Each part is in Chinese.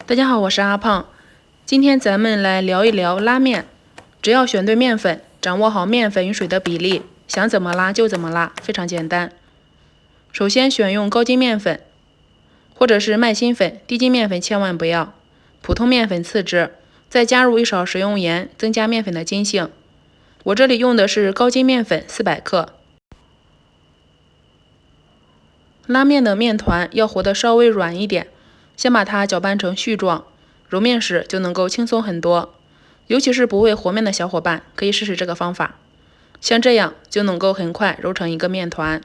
大家好，我是阿胖。今天咱们来聊一聊拉面。只要选对面粉，掌握好面粉与水的比例，想怎么拉就怎么拉，非常简单。首先选用高筋面粉，或者是麦芯粉，低筋面粉千万不要。普通面粉次之，再加入一勺食用盐，增加面粉的筋性。我这里用的是高筋面粉400克。拉面的面团要和得稍微软一点。先把它搅拌成絮状，揉面时就能够轻松很多。尤其是不会和面的小伙伴，可以试试这个方法。像这样就能够很快揉成一个面团。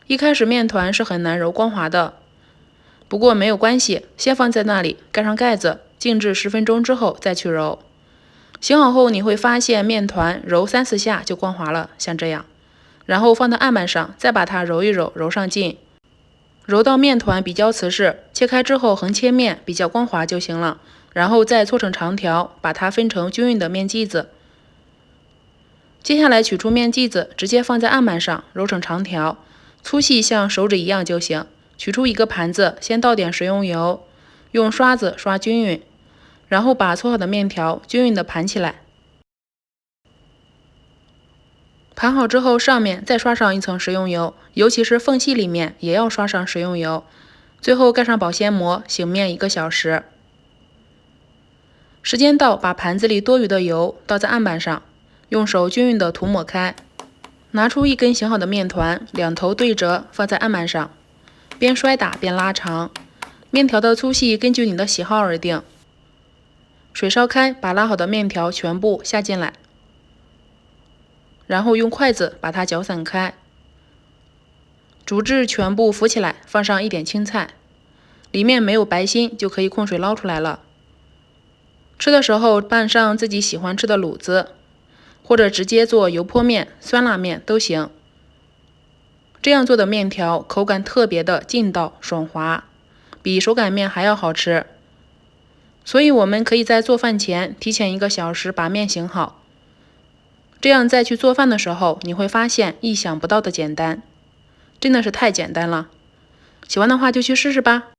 一开始面团是很难揉光滑的，不过没有关系，先放在那里，盖上盖子，静置10分钟之后再去揉。醒好后你会发现面团揉3-4下就光滑了，像这样。然后放到案板上，再把它揉一揉，揉上劲。揉到面团比较瓷实，切开之后横切面比较光滑就行了。然后再搓成长条，把它分成均匀的面剂子。接下来取出面剂子，直接放在案板上，揉成长条，粗细像手指一样就行。取出一个盘子，先倒点食用油，用刷子刷均匀，然后把搓好的面条均匀的盘起来。盘好之后，上面再刷上一层食用油，尤其是缝隙里面也要刷上食用油。最后盖上保鲜膜，醒面1个小时。时间到，把盘子里多余的油倒在案板上，用手均匀的涂抹开。拿出一根醒好的面团，两头对折放在案板上，边摔打边拉长。面条的粗细根据你的喜好而定。水烧开，把拉好的面条全部下进来。然后用筷子把它搅散开，煮至全部浮起来，放上一点青菜，里面没有白心就可以控水捞出来了。吃的时候拌上自己喜欢吃的卤子，或者直接做油泼面、酸辣面都行。这样做的面条口感特别的劲道爽滑，比手擀面还要好吃。所以我们可以在做饭前提前1个小时把面醒好。这样再去做饭的时候，你会发现意想不到的简单，真的是太简单了。喜欢的话就去试试吧。